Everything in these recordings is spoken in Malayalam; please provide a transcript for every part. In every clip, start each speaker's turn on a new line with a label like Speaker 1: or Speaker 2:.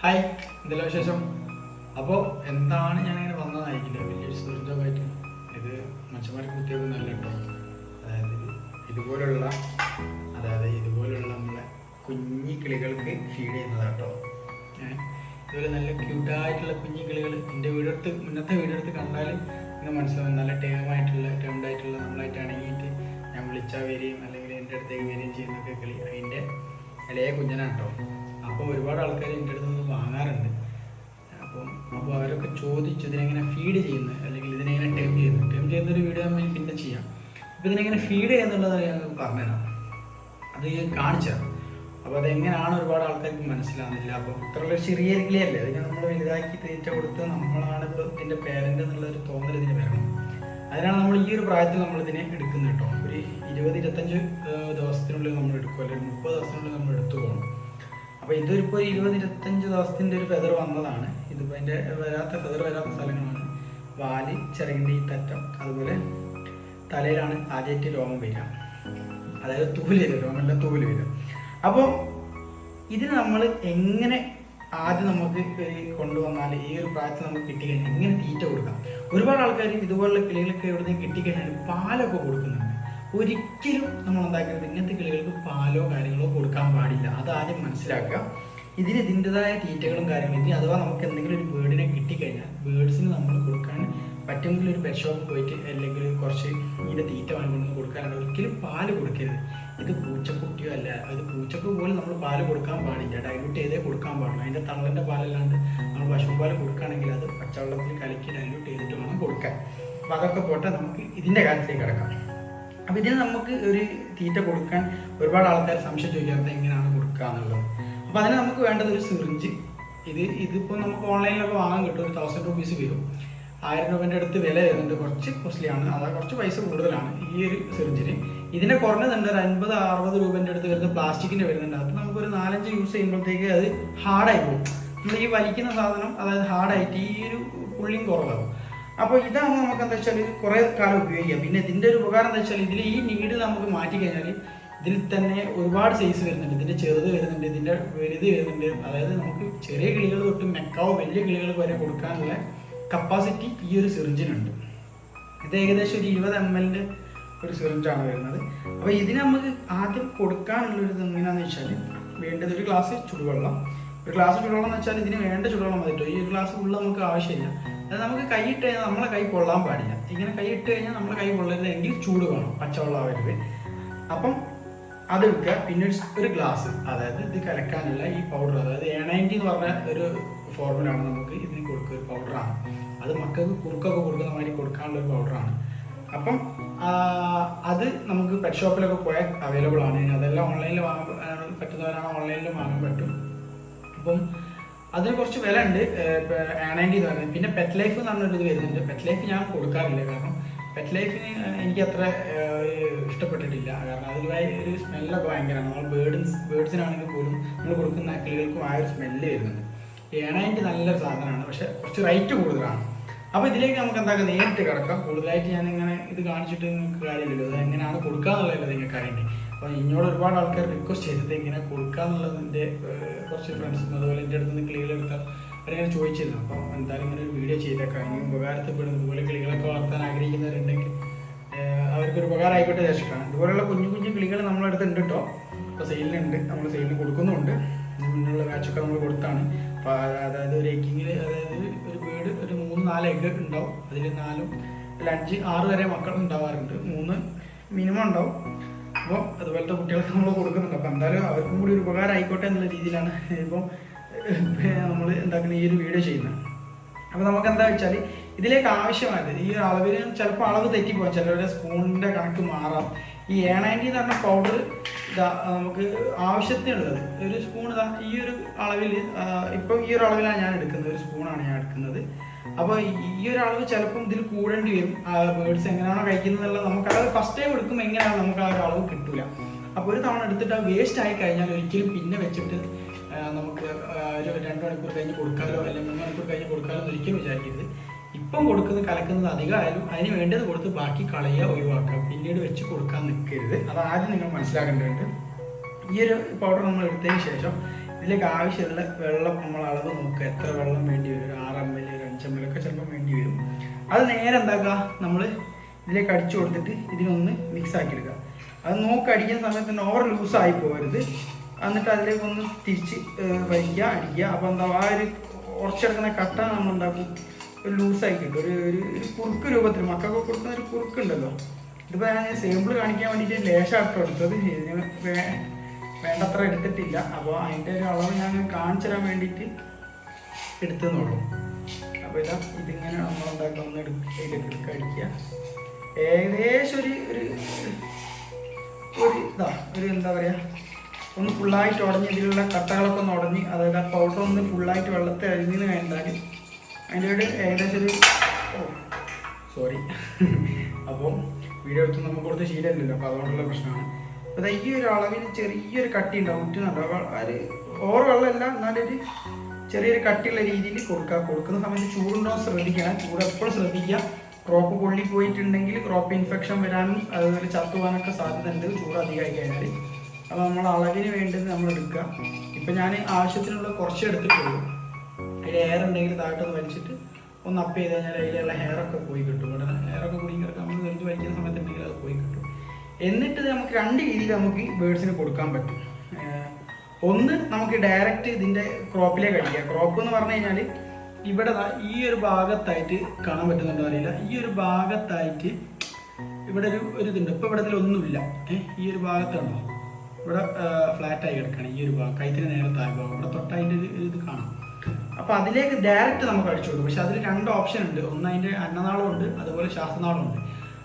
Speaker 1: ഹായ്, എന്തെല്ലാം വിശേഷം? അപ്പോൾ എന്താണ് ഞാനിങ്ങനെ വന്നതായിരിക്കില്ല വലിയൊരു സുഹൃത്തുമായിട്ട്. ഇത് മനുഷ്യന്മാർക്ക് കുത്തിയൊന്നും നല്ല കേട്ടോ. അതായത് ഇതുപോലുള്ള ഇതുപോലുള്ള നമ്മളെ കുഞ്ഞി കിളികൾക്ക് ഫീഡ് ചെയ്യുന്നതാട്ടോ. ഇതുപോലെ നല്ല ക്യൂട്ടായിട്ടുള്ള കുഞ്ഞി കിളികൾ എൻ്റെ മുന്നത്തെ വീഡിയോ എടുത്ത് കണ്ടാൽ ഇങ്ങനെ മനസ്സിലാവും. നല്ല ടേംഡായിട്ടുള്ള നമ്മളായിട്ട് അണങ്ങിയിട്ട് ഞാൻ വിളിച്ചാൽ വരികയും അല്ലെങ്കിൽ എൻ്റെ അടുത്തേക്ക് വരികയും ചെയ്യുന്നൊക്കെ കിളി അതിൻ്റെ ഇളയ കുഞ്ഞനാട്ടോ. അപ്പോൾ ഒരുപാട് ആൾക്കാർ എൻ്റെ അടുത്ത് നിന്ന് വാങ്ങാറുണ്ട്. അപ്പോൾ അവരൊക്കെ ചോദിച്ചു ഇതിനെങ്ങനെ ഫീഡ് ചെയ്യുന്നത് അല്ലെങ്കിൽ ഇതിനെങ്ങനെ ടേം ചെയ്യുന്നൊരു വീഡിയോ നമ്മൾ പിന്നെ ചെയ്യാം. അപ്പോൾ ഇതിനെങ്ങനെ ഫീഡ് ചെയ്യുന്നുള്ളത് ഞാൻ പറഞ്ഞുതരാം, അത് കാണിച്ചു തരാം. അപ്പോൾ അതെങ്ങനെയാണ് ഒരുപാട് ആൾക്കാർക്ക് മനസ്സിലാവുന്നില്ല. അപ്പോൾ ഇത്രയുള്ള ചെറിയ കിളിയല്ലേ, അതിനെ നമ്മൾ വലുതാക്കി തീറ്റ കൊടുത്ത് നമ്മളാണ് ഇപ്പോൾ ഇതിൻ്റെ പേരൻ്റ് എന്നുള്ളൊരു തോന്നൽ ഇതിന് വരണം. അതിനാണ് നമ്മൾ ഈ ഒരു പ്രായത്തിൽ നമ്മളിതിനെ എടുക്കുന്നത് കേട്ടോ. ഒരു 20-25 ദിവസത്തിനുള്ളിൽ നമ്മൾ എടുക്കും, അല്ലെങ്കിൽ 30 ദിവസത്തിനുള്ളിൽ നമ്മൾ എടുത്തു പോകണം. അപ്പോൾ ഇതൊരിപ്പോൾ 20-25 ദിവസത്തിൻ്റെ ഒരു ഫെദർ വന്നതാണ്. ഇതിപ്പോൾ അതിൻ്റെ ഫെദർ വരാത്ത സ്ഥലങ്ങളാണ് വാല്, ചിറകിൻ്റെ ഈ തറ്റം, അതുപോലെ തലയിലാണ് ആദ്യമായിട്ട് രോമം വരിക, അതായത് തൂല് വരിക, രോമല്ല തൂല് വരിക. അപ്പോൾ ഇതിന് നമ്മൾ എങ്ങനെ ആദ്യം നമുക്ക് കൊണ്ടുവന്നാൽ ഈ ഒരു പ്രായത്തിൽ നമുക്ക് കിട്ടിക്കഴിഞ്ഞാൽ എങ്ങനെ തീറ്റ കൊടുക്കാം. ഒരുപാട് ആൾക്കാർ ഇതുപോലുള്ള കിളികൾക്ക് എവിടെ കിട്ടിക്കഴിഞ്ഞാൽ പാലൊക്കെ കൊടുക്കുന്നുണ്ട്. ഒരിക്കലും നമ്മൾ എന്താക്കരുത്, ഇങ്ങനത്തെ കിളികൾക്ക് പാലോ കാര്യങ്ങളോ കൊടുക്കാൻ പാടില്ല. അതാദ്യം മനസ്സിലാക്കുക. ഇതിന് ഇതിൻ്റെതായ തീറ്റകളും കാര്യങ്ങളും. ഇനി അഥവാ നമുക്ക് എന്തെങ്കിലും ഒരു ബേർഡിനെ കിട്ടിക്കഴിഞ്ഞാൽ ബേർഡ്സിന് നമ്മൾ കൊടുക്കാൻ പറ്റുമെങ്കിൽ ഒരു പെറ്റ് ഷോപ്പിൽ പോയിട്ട് അല്ലെങ്കിൽ കുറച്ച് ഇതിൻ്റെ തീറ്റ വാങ്ങിക്കൊണ്ടൊന്നും കൊടുക്കാനാണ്. ഒരിക്കലും പാല് കൊടുക്കരുത്. ഇത് പൂച്ചക്കുട്ടിയോ അല്ല, അത് പൂച്ചക്ക് പോലും നമ്മൾ പാല് കൊടുക്കാൻ പാടില്ല. ഡൈല്യൂട്ട് ചെയ്തേ കൊടുക്കാൻ പാടില്ല. അതിൻ്റെ തള്ളൻ്റെ പാലല്ലാണ്ട് നമ്മൾ പശുപാൽ കൊടുക്കുകയാണെങ്കിൽ അത് പച്ചവെള്ളത്തിൽ കലക്കി ഡൈല്യൂട്ട് ചെയ്തിട്ട് വേണം കൊടുക്കാൻ. അപ്പോൾ അതൊക്കെ പോട്ടെ, നമുക്ക് ഇതിൻ്റെ കാര്യത്തിലേക്ക് കിടക്കാം. അപ്പോൾ ഇതിന് നമുക്ക് ഒരു തീറ്റ കൊടുക്കാൻ ഒരുപാട് ആൾക്കാർ സംശയം ചോദിക്കാത്ത എങ്ങനെയാണ് കൊടുക്കുക എന്നുള്ളത്. അപ്പോൾ അതിന് നമുക്ക് വേണ്ടത് ഒരു സിറിഞ്ച്. ഇതിപ്പോൾ നമുക്ക് ഓൺലൈനിലൊക്കെ വാങ്ങാൻ കിട്ടും. ഒരു 1000 രൂപീസ് വരും. 1000 രൂപേൻ്റെ അടുത്ത് വില വരുന്നുണ്ട്. കുറച്ച് കോസ്റ്റ്ലിയാണ്, അതായത് കുറച്ച് പൈസ കൂടുതലാണ് ഈ ഒരു സിറിഞ്ചിന്. ഇതിൻ്റെ കുറഞ്ഞതുണ്ട്, ഒരു 50-60 രൂപേൻ്റെ അടുത്ത് വരുന്ന പ്ലാസ്റ്റിക്കിൻ്റെ വരുന്നുണ്ട്. അത് നമുക്കൊരു 4-5 യൂസ് ചെയ്യുമ്പോഴത്തേക്ക് അത് ഹാർഡായി പോകും. നമ്മൾ ഈ വലിക്കുന്ന സാധനം അതായത് ഹാർഡായിട്ട് ഈ ഒരു പുള്ളിയും കുറവാകും. അപ്പോൾ ഇതാകുമ്പോൾ നമുക്ക് എന്താ വെച്ചാൽ കുറേ കാലം ഉപയോഗിക്കാം. പിന്നെ ഇതിൻ്റെ ഒരു ഉപകാരം എന്താ വെച്ചാൽ ഇതിൽ ഈ നീഡിൽ നമുക്ക് മാറ്റിക്കഴിഞ്ഞാൽ ഇതിൽ തന്നെ ഒരുപാട് സൈസ് വരുന്നുണ്ട്. ഇതിൻ്റെ ചെറുത് വരുന്നുണ്ട്, ഇതിൻ്റെ വലുത് വരുന്നുണ്ട്. അതായത് നമുക്ക് ചെറിയ കിളികൾ തൊട്ട് മെക്കാവോ വലിയ കിളികൾ വരെ കൊടുക്കാനുള്ള കപ്പാസിറ്റി ഈ ഒരു സിറിഞ്ചിനുണ്ട്. ഇത് ഏകദേശം ഒരു 20 ml ഒരു സിറിഞ്ചാണ് വരുന്നത്. അപ്പോൾ ഇതിന് നമുക്ക് ആദ്യം കൊടുക്കാനുള്ളൊരു എങ്ങനെയാണെന്ന് വെച്ചാൽ വേണ്ടത് ഒരു ഗ്ലാസ് ചുടുവെള്ളം. ഒരു ഗ്ലാസ് ചുടുവെള്ളം എന്ന് വെച്ചാൽ ഇതിന് വേണ്ട ചുടുവെള്ളം മതി കേട്ടോ. ഈ ഒരു ഗ്ലാസ് ഫുള്ള് നമുക്ക് ആവശ്യമില്ല. അത് നമുക്ക് കൈ ഇട്ട് കഴിഞ്ഞാൽ നമ്മളെ കൈ കൊള്ളാൻ പാടില്ല. ഇങ്ങനെ കൈ ഇട്ട് കഴിഞ്ഞാൽ നമ്മളെ കൈ കൊള്ളരുതെങ്കിൽ ചൂട് വേണം, പച്ചവെള്ളം ആവരുത്. അപ്പം അതെടുക്കുക. പിന്നെ ഒരു ഗ്ലാസ്, അതായത് ഇത് കലക്കാനുള്ള ഈ പൗഡർ, അതായത് A90 എന്ന് പറഞ്ഞ ഒരു ഫോർമുലാണ് നമുക്ക് ഇതിന് കൊടുക്കുക. ഒരു പൗഡറാണ് അത്, മക്കൾക്ക് കുറുക്കൊക്കെ കൊടുക്കുന്ന മാതിരി കൊടുക്കാനുള്ള ഒരു പൗഡറാണ്. അപ്പം അത് നമുക്ക് പെറ്റ് ഷോപ്പിലൊക്കെ പോയാൽ അവൈലബിൾ ആണ്. അതെല്ലാം ഓൺലൈനിൽ വാങ്ങാൻ പറ്റുന്നവരാണ്, ഓൺലൈനിൽ വാങ്ങാൻ പറ്റും. അപ്പം അതിന് കുറച്ച് വില ഉണ്ട്. A90 എന്ന് പറയുന്നത്. പിന്നെ പെറ്റ് ലൈഫ് എന്ന് പറഞ്ഞൊരു ഇത് വരുന്നുണ്ട്. പെറ്റ് ലൈഫ് ഞാൻ കൊടുക്കാറില്ല, കാരണം പെറ്റ് ലൈഫിന് എനിക്ക് അത്ര ഇഷ്ടപ്പെട്ടിട്ടില്ല. കാരണം അതിൽ ഒരു സ്മെല്ലൊക്കെ ഭയങ്കരമാണ്. നമ്മൾ ബേർഡ്സിനാണെങ്കിൽ പോലും നമ്മൾ കൊടുക്കുന്ന കിളികൾക്കും ആ ഒരു സ്മെല്ല് വരുന്നുണ്ട്. A90 നല്ലൊരു സാധനമാണ്, പക്ഷെ കുറച്ച് റേറ്റ് കൂടുതലാണ്. അപ്പോൾ ഇതിലേക്ക് നമുക്ക് എന്താക്കാം, നേരിട്ട് കിടക്കാം. കൂടുതലായിട്ട് ഞാനിങ്ങനെ ഇത് കാണിച്ചിട്ട് നിങ്ങൾക്ക് കാര്യമില്ലല്ലോ, അത് എങ്ങനെയാണ് കൊടുക്കുക എന്നുള്ളതല്ലോ നിങ്ങൾക്ക് അറിയണ്ടേ. അപ്പോൾ ഇന്നോട് ഒരുപാട് ആൾക്കാർ റിക്വസ്റ്റ് ചെയ്തിട്ട് ഇങ്ങനെ കൊടുക്കുക എന്നുള്ളതിൻ്റെ കുറച്ച് ഫ്രണ്ട്സും അതുപോലെ എൻ്റെ അടുത്ത് നിന്ന് കിളികളെടുത്താൽ അവരിങ്ങനെ ചോദിച്ചിരുന്നു. അപ്പോൾ എന്തായാലും ഇങ്ങനെ ഒരു വീഡിയോ ചെയ്തേക്കാം. ഇനി ഉപകാരത്തിൽപ്പെടും. ഇതുപോലെ കിളികളൊക്കെ വളർത്താൻ ആഗ്രഹിക്കുന്നവരുണ്ടെങ്കിൽ അവർക്കൊരു ഉപകാരം ആയിക്കോട്ടെ വിചാരിച്ചിട്ടാണ്. ഇതുപോലെയുള്ള കുഞ്ഞു കുഞ്ഞു കിളികൾ നമ്മളടുത്ത് ഉണ്ട് കേട്ടോ. ഇപ്പോൾ സെയിലിനുണ്ട്, നമ്മൾ സെയിലിന് കൊടുക്കുന്നുമുണ്ട്. മുന്നുള്ള ബാച്ചൊക്കെ നമ്മൾ കൊടുത്താണ്. അപ്പോൾ അതായത് ഒരു എഗ്ഗിങ്ങിൽ, അതായത് ഒരു ബേർഡ് ഒരു 3-4 എഗ്ഗ് ഉണ്ടാവും. അതിൽ 4 5-6 വരെ മക്കൾ ഉണ്ടാവാറുണ്ട്. 3 മിനിമം ഉണ്ടാവും. അപ്പോൾ അതുപോലത്തെ കുട്ടികൾക്ക് നമ്മൾ കൊടുക്കുന്നുണ്ട്. അപ്പോൾ എന്തായാലും അവർക്കും കൂടി ഒരു ഉപകാരം ആയിക്കോട്ടെ എന്നുള്ള രീതിയിലാണ് ഇപ്പോൾ നമ്മൾ എന്താക്കുന്ന ഈ ഒരു വീഡിയോ ചെയ്യുന്നത്. അപ്പോൾ നമുക്ക് എന്താ വെച്ചാൽ ഇതിലേക്ക് ആവശ്യമായത് ഈ ഒരു അളവിന് ചിലപ്പോൾ അളവ് തെറ്റിപ്പോകാം, ചിലരുടെ സ്പൂണിൻ്റെ കണക്ക് മാറാം. ഈ A90 എന്ന് പറഞ്ഞ പൗഡർ ഇതാ നമുക്ക് ആവശ്യത്തിനുള്ളത് ഒരു സ്പൂൺ ഇതാ ഈ ഒരു അളവിൽ, ഇപ്പോൾ ഈ ഒരു അളവിലാണ് ഞാൻ എടുക്കുന്നത്, ഒരു സ്പൂണാണ് ഞാൻ എടുക്കുന്നത്. അപ്പോൾ ഈ ഒരു അളവ് ചിലപ്പം ഇതിൽ കൂടേണ്ടി വരും. ബേർഡ്സ് എങ്ങനെയാണോ കഴിക്കുന്നതെന്നുള്ളത് നമുക്കത് ഫസ്റ്റ് ടൈം എടുക്കുമ്പോൾ എങ്ങനെയാണ് നമുക്ക് ആ ഒരു അളവ് കിട്ടില്ല. അപ്പോൾ ഒരു തവണ എടുത്തിട്ട് ആ വേസ്റ്റ് ആയി കഴിഞ്ഞാൽ ഒരിക്കലും പിന്നെ വെച്ചിട്ട് നമുക്ക് ഒരു 2 മണിക്കൂർ കഴിഞ്ഞ് കൊടുക്കാമല്ലോ അല്ലെങ്കിൽ 3 മണിക്കൂർ കഴിഞ്ഞ് കൊടുക്കാമല്ലോ എന്ന് ഒരിക്കലും വിചാരിക്കരുത്. ഇപ്പം കലക്കുന്നത് അധികമായാലും അതിന് വേണ്ടത് കൊടുത്ത് ബാക്കി കളയുക, ഒഴിവാക്കുക. പിന്നീട് വെച്ച് കൊടുക്കാൻ നിൽക്കരുത്. അത് ആദ്യം നിങ്ങൾ മനസ്സിലാക്കേണ്ടതുണ്ട്. ഈ ഒരു പൗഡർ നമ്മൾ എടുത്തതിന് ശേഷം ഇതിലേക്ക് ആവശ്യമുള്ള വെള്ളം നമ്മൾ അളവ് നോക്കുക, എത്ര വെള്ളം വേണ്ടി വരും. ഒരു 6 ml 5 ml ഒക്കെ ചിലപ്പോൾ വേണ്ടി വരും. അത് നേരെ എന്താക്കുക, നമ്മൾ ഇതിലേക്ക് അടിച്ചു കൊടുത്തിട്ട് ഇതിനൊന്ന് മിക്സ് ആക്കി എടുക്കുക. അത് അടിക്കുന്ന സമയത്ത് തന്നെ ഓവർ ലൂസായി പോകരുത്. എന്നിട്ട് അതിലേക്കൊന്ന് തിരിച്ച് വയ്ക്കുക, അടിക്കുക. അപ്പോൾ എന്താ ആ ഒരു ഉറച്ചെടുക്കുന്ന കട്ട നമ്മൾ എന്താക്കും, ഒരു ലൂസായി കിട്ടും. ഒരു കുറുക്ക് രൂപത്തിൽ മക്കൾക്ക് കൊടുക്കുന്ന ഒരു കുറുക്കുണ്ടല്ലോ. ഇതിപ്പോൾ ഞാൻ സാമ്പിൾ കാണിക്കാൻ വേണ്ടിയിട്ട് ലേശാട്ടോ എടുത്തത്, ഇതിന് വേണ്ടത്ര എടുത്തിട്ടില്ല. അപ്പോൾ അതിൻ്റെ ഒരു അളവ് ഞാൻ കാണിച്ചു തരാൻ വേണ്ടിയിട്ട് എടുത്തെന്നുള്ളൂ. അപ്പോൾ ഇതിങ്ങനെ നമ്മളെന്താക്കുക, ഒന്ന് ഇതിലേക്ക് അടിക്കുക. ഏകദേശം ഒരു എന്താ പറയുക, ഒന്ന് ഫുള്ളായിട്ട് ഉടഞ്ഞ് ഇതിലുള്ള കട്ടകളൊക്കെ ഒന്ന് ഉടഞ്ഞ്, അതായത് ആ പൗഡർ ഒന്ന് ഫുള്ളായിട്ട് വെള്ളത്തിൽ അരിഞ്ഞ് കഴിഞ്ഞാൽ അതിൻ്റെ ഒരു ഏകദേശം സോറി അപ്പോൾ വീഡിയോ എടുത്ത് നമുക്ക് കൊടുത്ത് ശീലമില്ലല്ലോ, അപ്പോൾ അതുകൊണ്ടുള്ള പ്രശ്നമാണ്. അപ്പോൾ ഈ ഒരു അളവിൽ ചെറിയൊരു കട്ടി ഉണ്ടാവും, ഉറ്റുന്നുണ്ടാവും. അത് ഓവർ വെള്ളമല്ല, എന്നാലൊരു ചെറിയൊരു കട്ടിയുള്ള രീതിയിൽ കൊടുക്കുന്ന സമയത്ത് ചൂടുണ്ടോ ശ്രദ്ധിക്കണം. ചൂട് എപ്പോഴും ശ്രദ്ധിക്കുക. ക്രോപ്പ് പൊള്ളി പോയിട്ടുണ്ടെങ്കിൽ ക്രോപ്പ് ഇൻഫെക്ഷൻ വരാനും അതുപോലെ ചത്തുപോകാനൊക്കെ സാധ്യത ഉണ്ട് ചൂട് അധികമായി കഴിഞ്ഞാൽ. അപ്പോൾ നമ്മൾ അളവിന് വേണ്ടത് നമ്മൾ എടുക്കുക. ഇപ്പം ഞാൻ ആവശ്യത്തിനുള്ള കുറച്ച് എടുത്തിട്ടുള്ളൂ. അതിൽ ഹെയർ ഉണ്ടെങ്കിൽ താഴോട്ടൊന്ന് വലിച്ചിട്ട് ഒന്ന് അപ്പ് ചെയ്ത് കഴിഞ്ഞാൽ അതിലുള്ള ഹെയറൊക്കെ പോയി കിട്ടും. ഇവിടെ ഹെയറൊക്കെ കുടുങ്ങിയൊക്കെ നമ്മൾ നെഞ്ച് വലിക്കുന്ന സമയത്തുണ്ടെങ്കിൽ അത് പോയി കിട്ടും. എന്നിട്ട് നമുക്ക് 2 രീതിയിൽ നമുക്ക് ബേഡ്സിന് കൊടുക്കാൻ പറ്റും. ഒന്ന്, നമുക്ക് ഡയറക്റ്റ് ഇതിൻ്റെ ക്രോപ്പിലേക്ക് അടിക്കുക. ക്രോപ്പ് എന്ന് പറഞ്ഞു കഴിഞ്ഞാൽ ഇവിടെ ഈ ഒരു ഭാഗത്തായിട്ട് കാണാൻ പറ്റുന്നുണ്ടോ അറിയില്ല, ഈ ഒരു ഭാഗത്തായിട്ട് ഇവിടെ ഒരു ഇതുണ്ട്. ഇപ്പോൾ ഇവിടെ ഇതിലൊന്നുമില്ല. ഈ ഒരു ഭാഗത്തുണ്ടോ, ഇവിടെ ഫ്ലാറ്റായി കിടക്കുകയാണ്. ഈ ഒരു ഭാഗം കൈത്തിന് നേരെ താഴെ ഭാഗം ഇവിടെ തൊട്ടതിൻ്റെ ഇത് കാണാം. അപ്പോൾ അതിലേക്ക് ഡയറക്റ്റ് നമുക്ക് അടിച്ചു കൊടുക്കും. പക്ഷെ അതിൽ 2 ഓപ്ഷൻ ഉണ്ട്. ഒന്ന് അതിൻ്റെ അന്നനാളമുണ്ട്, അതുപോലെ ശ്വാസനാളമുണ്ട്.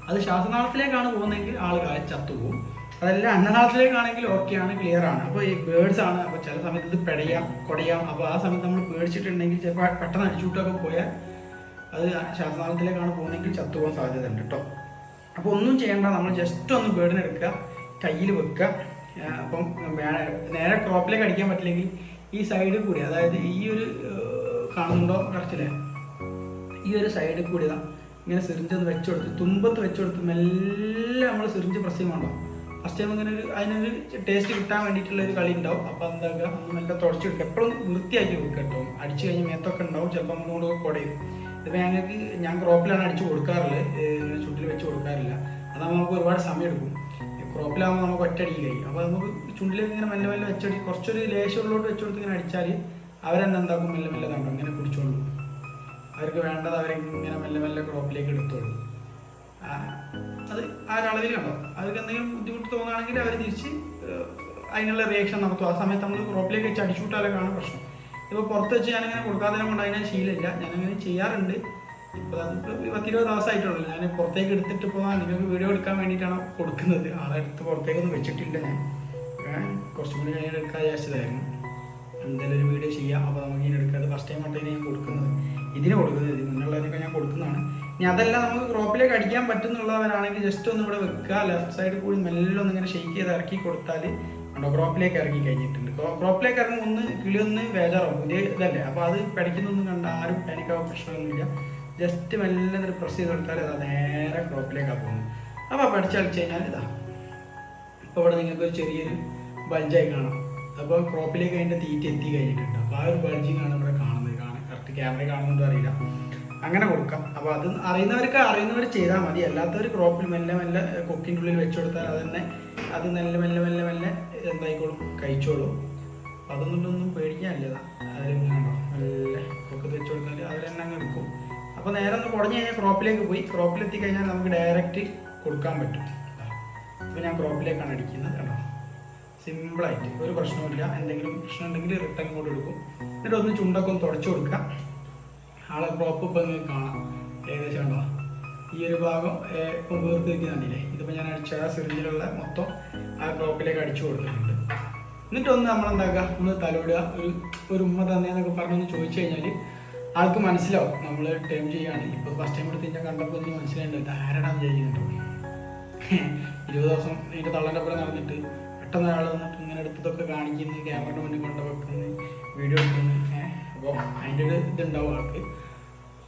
Speaker 1: അത് ശ്വാസനാളത്തിലേക്കാണ് പോകുന്നതെങ്കിൽ ആൾ ചത്തുപോകും. അതല്ല അന്നനാളത്തിലേക്കാണെങ്കിൽ ഓക്കെയാണ്, ക്ലിയർ ആണ്. അപ്പോൾ ഈ ബേഡ്സ് ആണ്. അപ്പോൾ ചില സമയത്ത് ഇത് കുടയാം. അപ്പോൾ ആ സമയത്ത് നമ്മൾ പേടിച്ചിട്ടുണ്ടെങ്കിൽ ചിലപ്പോൾ പെട്ടെന്ന് അടിച്ചുവിട്ടൊക്കെ പോയാൽ അത് ശ്വാസനാളത്തിലേക്കാണ് പോകുന്നതെങ്കിൽ ചത്തുപോകാൻ സാധ്യത ഉണ്ട് കേട്ടോ. അപ്പോൾ ഒന്നും ചെയ്യേണ്ട, നമ്മൾ ജസ്റ്റ് ഒന്ന് ബേഡിനെ എടുക്കുക, കയ്യിൽ വെക്കുക. അപ്പം നേരെ ക്രോപ്പിലേക്ക് അടിക്കാൻ പറ്റില്ലെങ്കിൽ ഈ സൈഡിൽ കൂടി, അതായത് ഈ ഒരു കാണുന്നുണ്ടോ കറക്റ്റില്ലേ, ഈ ഒരു സൈഡിൽ കൂടി ഇങ്ങനെ സിറിഞ്ചൊന്ന് വെച്ചുകൊടുത്ത് തുമ്പത്ത് വെച്ചുകൊടുത്ത് മെല്ലെ നമ്മൾ സിറിഞ്ച് പ്രസ് ചെയ്യുന്നുണ്ടോ. ഫസ്റ്റ് ടൈം ഇങ്ങനെ അതിനൊരു ടേസ്റ്റ് കിട്ടാൻ വേണ്ടിയിട്ടുള്ള ഒരു കളി ഉണ്ടാവും. അപ്പോൾ എന്താക്കുക, നല്ല തുടച്ചെടുക്കുക. എപ്പോഴും വൃത്തിയാക്കി വെക്കുക കേട്ടോ. അടിച്ചു കഴിഞ്ഞാൽ മേത്തൊക്കെ ഉണ്ടാവും, ചിലപ്പോൾ നമ്മളോട് കുടയും. ഇതിപ്പോൾ ഞാൻ ക്രോപ്പിലാണ് അടിച്ചു കൊടുക്കാറുള്ളത്, ചുണ്ടിൽ വെച്ച് കൊടുക്കാറില്ല. അതാകുമ്പോൾ നമുക്ക് ഒരുപാട് സമയം എടുക്കും. ക്രോപ്പിലാകുമ്പോൾ നമുക്ക് ഒറ്റയടിക്ക് കഴിയും. അപ്പോൾ നമുക്ക് ചുണ്ടിലേക്ക് ഇങ്ങനെ മെല്ലെ മെല്ലെ വെച്ചടി കുറച്ചൊരു ലേശമുള്ളോട്ട് വെച്ചുകൊടുത്ത് ഇങ്ങനെ അടിച്ചാൽ അവരെന്നെ എന്താക്കും, മെല്ലെ മെല്ലെ കണ്ടോ ഇങ്ങനെ പിടിച്ചോളൂ. അവർക്ക് വേണ്ടത് അവരിങ്ങനെ മെല്ലെ മെല്ലെ ക്രോപ്പിലേക്ക് എടുത്തോളൂ. അത് ആ ഒരളവിൽ കണ്ടോ. അവർക്ക് എന്തെങ്കിലും ബുദ്ധിമുട്ട് തോന്നുകയാണെങ്കിൽ അവർ തിരിച്ച് അതിനുള്ള റിയാക്ഷൻ നടത്തും. ആ സമയത്ത് നമ്മൾ ക്രോപ്പിലേക്ക് വെച്ച് അടിച്ചുവിട്ടാലൊക്കെയാണ് പ്രശ്നം. ഇപ്പോൾ പുറത്ത് വെച്ച് ഞാനിങ്ങനെ കൊടുക്കാതെ കൊണ്ട് അതിനെ ശീലമില്ല, ഞാനങ്ങനെ ചെയ്യാറുണ്ട്. ഇപ്പോൾ അതിപ്പോൾ 10-20 ദിവസമായിട്ടുള്ളൂ. ഞാൻ പുറത്തേക്ക് എടുത്തിട്ട് ഇപ്പോൾ നിങ്ങൾക്ക് വീഡിയോ എടുക്കാൻ വേണ്ടിയിട്ടാണ് കൊടുക്കുന്നത്. ആളെടുത്ത് പുറത്തേക്കൊന്നും വെച്ചിട്ടില്ല. ഞാൻ കുറച്ചും കൂടി കഴിഞ്ഞ് എടുക്കാൻ വിചാരിച്ചതായിരുന്നു. എന്തായാലും ഒരു വീഡിയോ ചെയ്യാം. അപ്പോൾ നമുക്ക് ഇങ്ങനെ എടുക്കാതെ ഫസ്റ്റ് ടൈം ആയിട്ട് ഞാൻ കൊടുക്കുന്നത് മുന്നുള്ളതിനൊക്കെ ഞാൻ കൊടുക്കുന്നതാണ്. ഇനി അതെല്ലാം നമുക്ക് ക്രോപ്പിലേക്ക് അടിക്കാൻ പറ്റുന്നുള്ളവരാണെങ്കിൽ ജസ്റ്റ് ഒന്ന് ഇവിടെ വെക്കുക. ലെഫ്റ്റ് സൈഡിൽ കൂടി മെല്ലെ ഒന്ന് ഇങ്ങനെ ഷെയ്ക്ക് ചെയ്ത് ഇറക്കി കൊടുത്താൽ ഉണ്ടോ ക്രോപ്പിലേക്ക് ഇറങ്ങി കഴിഞ്ഞിട്ടുണ്ട്. ക്രോപ്പിലേക്ക് ഇറങ്ങി ഒന്ന് കിളിയൊന്ന് ബേജാറാവും, പുതിയ ഇതല്ലേ. അപ്പോൾ അത് പഠിക്കുന്നൊന്നും കണ്ട ആരും പാനിക്കാവും, പ്രശ്നമൊന്നുമില്ല. ജസ്റ്റ് മെല്ലെ ഒരു പ്രസ് ചെയ്ത് കൊടുത്താൽ അത് നേരെ ക്രോപ്പിലേക്കാണ് പോകുന്നത്. അപ്പോൾ പഠിച്ച് കളിച്ച് കഴിഞ്ഞാൽ ഇപ്പോൾ ഇവിടെ നിങ്ങൾക്കൊരു ചെറിയൊരു ബൾജായി കാണാം. അപ്പോൾ ക്രോപ്പിലേക്ക് അതിൻ്റെ തീറ്റ എത്തി കഴിഞ്ഞിട്ടുണ്ട്. അപ്പോൾ ആ ഒരു ബൾജിങ്ങാണ് ഇവിടെ കാണുന്നത്. കറക്റ്റ് ക്യാമറ കാണുന്നുണ്ടോ അറിയില്ല. അങ്ങനെ കൊടുക്കാം. അപ്പോൾ അത് അറിയുന്നവർ ചെയ്താൽ മതി. അല്ലാത്തവർ ക്രോപ്പിൽ മെല്ലെ മെല്ലെ കൊക്കിൻ്റെ ഉള്ളിൽ വെച്ച് കൊടുത്താൽ അത് മെല്ലെ മെല്ലെ മെല്ലെ മെല്ലെ എന്തായിക്കോളും, കഴിച്ചോളും. അപ്പോൾ അതൊന്നും പേടിക്കാനില്ല. അതിലിങ്ങനെ മെല്ലെ കൊക്കത്ത് വെച്ച് കൊടുത്താൽ അവർ തന്നെ അങ്ങ് എടുക്കും. അപ്പോൾ നേരെ ഒന്ന് കുടഞ്ഞ് കഴിഞ്ഞാൽ ക്രോപ്പിലേക്ക് പോയി. ക്രോപ്പിലെത്തി കഴിഞ്ഞാൽ നമുക്ക് ഡയറക്റ്റ് കൊടുക്കാൻ പറ്റും. ഇപ്പോൾ ഞാൻ ക്രോപ്പിലേക്കാണ് അടിക്കുന്നത് കേട്ടോ. സിമ്പിളായിട്ട് ഒരു പ്രശ്നമില്ല. എന്തെങ്കിലും പ്രശ്നം ഉണ്ടെങ്കിൽ റിട്ടേൺ കൊണ്ട് എടുക്കും. എന്നിട്ട് ഒന്ന് ചുണ്ടൊക്കെ ഒന്ന് തുടച്ചു കൊടുക്കുക. ആളെ ക്രോപ്പ് ഇപ്പം നിങ്ങൾക്ക് കാണാം ഏകദേശം ഉണ്ടോ. ഈ ഒരു ഭാഗം ഇപ്പം വേർത്ത് വയ്ക്കുന്നുണ്ടല്ലേ. ഇതിപ്പോൾ ഞാൻ അടിച്ച സിറിഞ്ചിലുള്ള മൊത്തം ആ ക്രോപ്പിലേക്ക് അടിച്ചു കൊടുത്തിട്ടുണ്ട്. എന്നിട്ടൊന്ന് നമ്മളെന്താക്കുക, ഒന്ന് തലോടുക. ഒരു ഉമ്മ തന്നെയെന്നൊക്കെ പറഞ്ഞൊന്ന് ചോദിച്ചു കഴിഞ്ഞാൽ ആൾക്ക് മനസ്സിലാവും നമ്മൾ ടൈം ചെയ്യുകയാണ്. ഇപ്പോൾ ഫസ്റ്റ് ടൈം എടുത്ത് ഞാൻ കണ്ടപ്പോൾ ഇതിന് മനസ്സിലായിട്ടുണ്ട് ആരാടാന്ന് വിചാരിക്കുന്നുണ്ടോ. 20 ദിവസം ഇതിൻ്റെ തള്ളൻ്റെ പോലെ നടന്നിട്ട് പെട്ടെന്ന് ഒരാൾ വന്നിട്ട് ഇങ്ങനെ എടുത്തതൊക്കെ കാണിക്കുന്നു, ക്യാമറയുടെ മുന്നിൽ കൊണ്ട് വെക്കുന്നു, വീഡിയോ എടുക്കുന്നു. അപ്പോൾ അതിൻ്റെ ഒരു ഇതുണ്ടാവും ആൾക്ക്.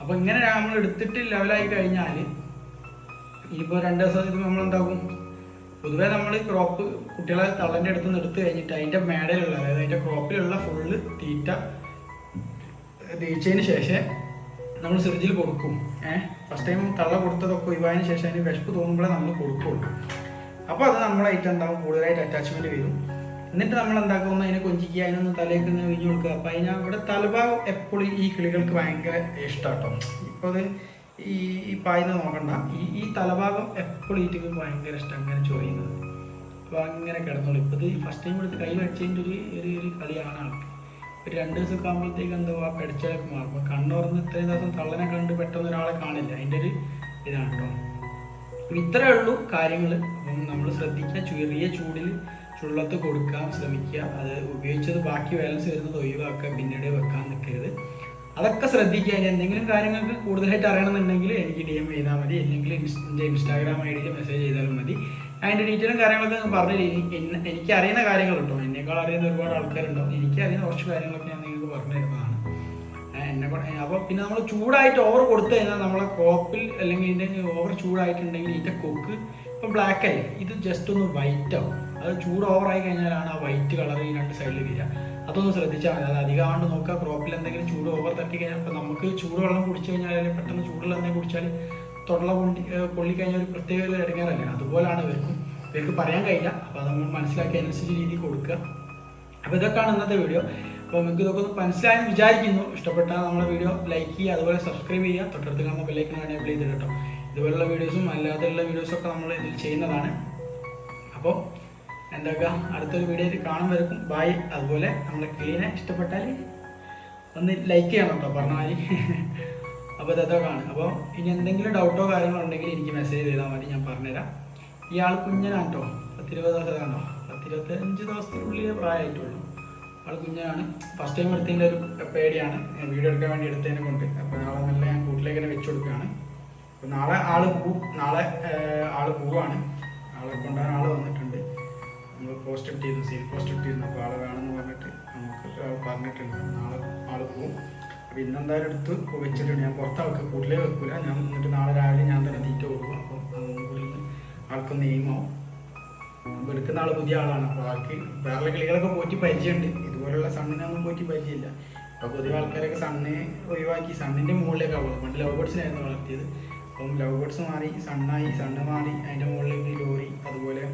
Speaker 1: അപ്പോൾ ഇങ്ങനെ നമ്മൾ എടുത്തിട്ട് ലെവലായി കഴിഞ്ഞാൽ ഇനിയിപ്പോൾ 2 ദിവസം ഇത് നമ്മളെന്താകും പൊതുവേ നമ്മൾ ക്രോപ്പ് കുട്ടികളെ തള്ളൻ്റെ അടുത്ത് നിന്ന് എടുത്ത് കഴിഞ്ഞിട്ട് അതിൻ്റെ മേടയിലുള്ള അതായത് അതിൻ്റെ ക്രോപ്പിലുള്ള ഫുള്ള് തീറ്റ തീറ്റതിന് ശേഷം നമ്മൾ സിറിഞ്ചിൽ കൊടുക്കും. ഫസ്റ്റ് ടൈം തള്ള കൊടുത്തതൊക്കെ ഒഴിവായതിനു ശേഷം അതിന് വിശപ്പ് തോന്നുമ്പോഴേ നമ്മൾ കൊടുക്കുള്ളൂ. അപ്പോൾ അത് നമ്മളായിട്ട് എന്താവും കൂടുതലായിട്ട് അറ്റാച്ച്മെൻറ്റ് വരും. എന്നിട്ട് നമ്മൾ എന്താക്കുമ്പോൾ അതിനെ കൊഞ്ചിക്കുക, അതിനൊന്ന് തലയൊക്കെ ഒന്ന് വിരിഞ്ഞു കൊടുക്കുക. അപ്പോൾ അതിന് ഇവിടെ തലഭാഗം എപ്പോഴും ഈ കിളികൾക്ക് ഭയങ്കര ഇഷ്ടമാട്ടോ. ഇപ്പോൾ അത് ഈ പായുന്ന നോക്കണ്ട, ഈ തലഭാഗം എപ്പോഴും ഈറ്റക്ക് ഭയങ്കര ഇഷ്ടം അങ്ങനെ ചൊറിയുന്നത്. അപ്പോൾ അങ്ങനെ കിടന്നോളൂ. ഇപ്പോൾ ഇത് ഫസ്റ്റ് ടൈം എടുത്ത് കൈ വെച്ചതിൻ്റെ ഒരു കളിയാണ് ആൾക്ക്. ഒരു 2 ദിവസമൊക്കെ ആകുമ്പോഴത്തേക്ക് എന്തോ ആ പെടച്ചലൊക്കെ മാറും. അപ്പോൾ കണ്ണുറന്ന് ഇത്രയും ദിവസം തള്ളനെ കണ്ട് പെട്ടെന്ന് ഒരാളെ കാണില്ല, അതിൻ്റെ ഒരു ഇതാണ് കേട്ടോ. ഇത്രയേ ഉള്ളൂ കാര്യങ്ങൾ. അപ്പം നമ്മൾ ശ്രദ്ധിക്കുക, ചെറിയ ചൂടിൽ ചുള്ളത്ത് കൊടുക്കാൻ ശ്രമിക്കുക. അത് ഉപയോഗിച്ചത് ബാക്കി ബാലൻസ് വരുന്നത് ഒഴിവാക്കുക, പിന്നീട് വെക്കാൻ നിൽക്കരുത്. അതൊക്കെ ശ്രദ്ധിക്കുക. അതിന് എന്തെങ്കിലും കാര്യങ്ങൾക്ക് കൂടുതലായിട്ട് അറിയണമെന്നുണ്ടെങ്കിൽ എനിക്ക് DM ചെയ്താൽ മതി, അല്ലെങ്കിൽ എൻ്റെ ഇൻസ്റ്റാഗ്രാം ID മെസ്സേജ് ചെയ്താലും മതി. അതിൻ്റെ ഡീറ്റെയിലും കാര്യങ്ങളൊക്കെ പറഞ്ഞു. എനിക്ക് അറിയുന്ന കാര്യങ്ങൾ കേട്ടോ, എന്നേക്കാൾ അറിയുന്ന ഒരുപാട് ആൾക്കാരുണ്ടാവും. എനിക്ക് അറിയുന്ന കുറച്ച് കാര്യങ്ങളൊക്കെ ഞാൻ നിങ്ങൾക്ക് പറഞ്ഞു തരുന്നതാണ്. അപ്പോൾ പിന്നെ നമ്മൾ ചൂടായിട്ട് ഓവർ കൊടുത്തു കഴിഞ്ഞാൽ നമ്മളെ ക്രോപ്പിൽ അല്ലെങ്കിൽ ഇതിൻ്റെ ഓവർ ചൂടായിട്ടുണ്ടെങ്കിൽ ഇതിൻ്റെ കൊക്ക് ഇപ്പം ബ്ലാക്ക് അല്ലേ, ഇത് ജസ്റ്റ് ഒന്ന് വൈറ്റ് ആവും. അത് ചൂട് ഓവറായി കഴിഞ്ഞാലാണ് ആ വൈറ്റ് കളർ ഈ 2 സൈഡിൽ വരിക. അതൊന്ന് ശ്രദ്ധിച്ചാൽ മതി. അത് അധികമാണ്ട് നോക്കുക. ക്രോപ്പിൽ എന്തെങ്കിലും ചൂട് ഓവർ തട്ടി കഴിഞ്ഞാൽ ഇപ്പോൾ നമുക്ക് ചൂടുവെള്ളം കുടിച്ചു കഴിഞ്ഞാൽ അല്ലെങ്കിൽ പെട്ടെന്ന് ചൂടുള്ള എന്തെങ്കിലും കുടിച്ചാൽ തൊള്ള പൊള്ളിക്കഴിഞ്ഞാൽ ഒരു പ്രത്യേക ഒരു ഇടങ്ങേറല്ലേ, അതുപോലാണ് ഇവർക്ക് പറയാൻ കഴിയില്ല. അപ്പോൾ അത് നമ്മൾ മനസ്സിലാക്കി അതിനനുസരിച്ച് രീതിയിൽ കൊടുക്കുക. അപ്പോൾ ഇതൊക്കെയാണ് ഇന്നത്തെ വീഡിയോ. അപ്പോൾ നിങ്ങൾക്ക് ഇതൊക്കെ ഒന്ന് മനസ്സിലായെന്ന് വിചാരിക്കുന്നു. ഇഷ്ടപ്പെട്ടാൽ നമ്മുടെ വീഡിയോ ലൈക്ക് ചെയ്യുക, അതുപോലെ സബ്സ്ക്രൈബ് ചെയ്യുക, തൊട്ടടുത്ത് കാണുന്ന ബെല്ലൈക്കൺ എനേബിൾ ചെയ്ത് കേട്ടോ. ഇതുപോലുള്ള വീഡിയോസും അല്ലാതെയുള്ള വീഡിയോസൊക്കെ നമ്മൾ ഇതിൽ ചെയ്യുന്നതാണ്. അപ്പോൾ എന്താക്കുക, അടുത്തൊരു വീഡിയോയിൽ കാണുമ്പോഴേക്കും ബായ്. അതുപോലെ നമ്മളെ കിളീനെ ഇഷ്ടപ്പെട്ടാൽ ഒന്ന് ലൈക്ക് ചെയ്യണം കേട്ടോ, പറഞ്ഞ മാതിരി. അപ്പോൾ ഇതൊക്കെ കാണും. അപ്പോൾ ഇനി എന്തെങ്കിലും ഡൗട്ടോ കാര്യങ്ങളോ ഉണ്ടെങ്കിൽ എനിക്ക് മെസ്സേജ് ചെയ്താൽ മതി, ഞാൻ പറഞ്ഞുതരാം. ഇയാൾ കുഞ്ഞനാണ് കേട്ടോ, 10-20 ദിവസമാണോ, 10-25 ദിവസത്തിനുള്ളിൽ പ്രായമായിട്ടുള്ളൂ. ആൾ കുഞ്ഞനാണ്. ഫസ്റ്റ് ടൈം എടുത്തതിൻ്റെ ഒരു പേടിയാണ്, വീഡിയോ എടുക്കാൻ വേണ്ടി എടുത്തതിനെ കൊണ്ട്. അപ്പോൾ നാളെ നല്ല ഞാൻ കൂട്ടിലേക്ക് തന്നെ വെച്ച് കൊടുക്കുകയാണ്. അപ്പോൾ നാളെ ആൾ പോവാണ്. ആളെ കൊണ്ടുപോകാൻ ആൾ വന്നിട്ടുണ്ട്. നമ്മൾ പോസ്റ്റ് ഇട്ടിരുന്നു, സീൽ പോസ്റ്റ് ഇട്ടിരുന്നു. അപ്പോൾ ആളെ വേണമെന്ന് പറഞ്ഞിട്ട് നമുക്ക് പറഞ്ഞിട്ടുണ്ട്. നാളെ ആൾ പോവും. അപ്പോൾ ഇന്നെന്തായാലും എടുത്ത് വെച്ചിട്ടുണ്ട്. ഞാൻ പുറത്താൾക്ക് കൂട്ടിലേ വെക്കില്ല. ഞാൻ എന്നിട്ട് നാളെ രാവിലെ ഞാൻ തന്നെ തീറ്റ കൊടുക്കും. അപ്പോൾ അതൊന്നും കൂടി ആൾക്കൊന്ന് എയിമാവും. അപ്പോൾ എടുക്കുന്ന ആൾ പുതിയ ആളാണ്. അപ്പോൾ ആൾക്ക് വേറെ കിളികളൊക്കെ പോറ്റി പരിചയമുണ്ട്. ഇതുപോലുള്ള സണ്ണിനൊന്നും പോറ്റി പരിചയമില്ല. അപ്പോൾ പൊതുവെ ആൾക്കാരൊക്കെ സണ്ണ് ഒഴിവാക്കി സണ്ണിൻ്റെ മുകളിലേക്കാണ് പോകുന്നത്. പണ്ട് ലവ് ബേർഡ്സിനായിരുന്നു വളർത്തിയത്. അപ്പം ലവ് ബേർഡ്സ് മാറി സണ്ണായി, സണ്ണ് മാറി അതിൻ്റെ മുകളിലേക്ക് ലോറി, അതുപോലെ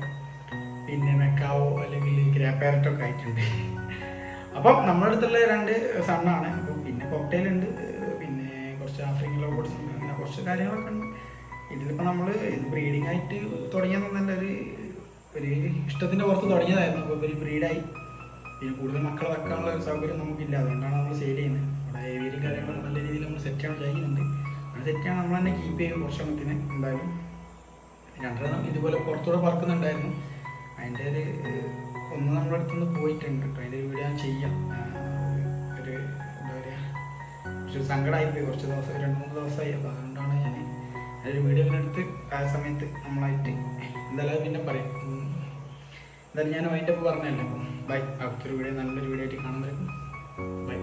Speaker 1: പിന്നെ മെക്കാവോ അല്ലെങ്കിൽ ഗ്രേ പാരറ്റൊക്കെ ആയിട്ടുണ്ട്. അപ്പം നമ്മുടെ അടുത്തുള്ള 2 സണ്ണാണ്. അപ്പം പിന്നെ കോക്ടെയിലുണ്ട്, പിന്നെ കുറച്ച് ആഫ്രിക്കൻ ലവ് ബേർഡ്സ് ഉണ്ട്, അങ്ങനെ കുറച്ച് കാര്യങ്ങളൊക്കെ ഉണ്ട്. ഇതിലിപ്പോൾ നമ്മൾ ഇത് ബ്രീഡിങ് ആയിട്ട് തുടങ്ങിയതെന്ന് തന്നെ ഒരു ഇഷ്ടത്തിൻ്റെ പുറത്ത് തുടങ്ങിയതായിരുന്നു. അപ്പോൾ ഒരു ബ്രീഡായി. പിന്നെ കൂടുതൽ മക്കളെ വെക്കാനുള്ള ഒരു സൗകര്യം നമുക്കില്ല, അതുകൊണ്ടാണ് നമ്മൾ സെയിൽ ചെയ്യുന്നത്. അവിടെ ഏവിയലും കാര്യങ്ങളൊക്കെ നല്ല രീതിയിൽ നമ്മൾ സെറ്റ് ചെയ്യാൻ ചെയ്യുന്നുണ്ട്. അത് സെറ്റാണ് നമ്മൾ തന്നെ കീപ്പ് ചെയ്യും കുറച്ചെണ്ണത്തിന് എന്തായാലും. 2 ഇതുപോലെ പുറത്തൂടെ പറക്കുന്നുണ്ടായിരുന്നു. അതിൻ്റെ ഒന്ന് നമ്മുടെ അടുത്തുനിന്ന് പോയിട്ടുണ്ട് കേട്ടോ. അതിൻ്റെ ഒരു വീഡിയോ ഞാൻ ചെയ്യാം. ഒരു എന്താ പറയുക, കുറച്ച് സങ്കടമായിപ്പോയി. കുറച്ച് ദിവസം 2-3 ദിവസമായി. അപ്പോൾ അതുകൊണ്ടാണ് ഞാൻ ഒരു വീഡിയോ എടുത്ത് ആ സമയത്ത് നമ്മളായിട്ട് എന്തായാലും പിന്നെ പറയാം. എന്തായാലും ഞാൻ അതിൻ്റെ ഒപ്പം പറഞ്ഞതല്ലേ. അപ്പം ബൈ. അടുത്തൊരു വീഡിയോ, നല്ലൊരു വീഡിയോ ആയിട്ട് കാണുന്നതായിരിക്കും. ബൈ.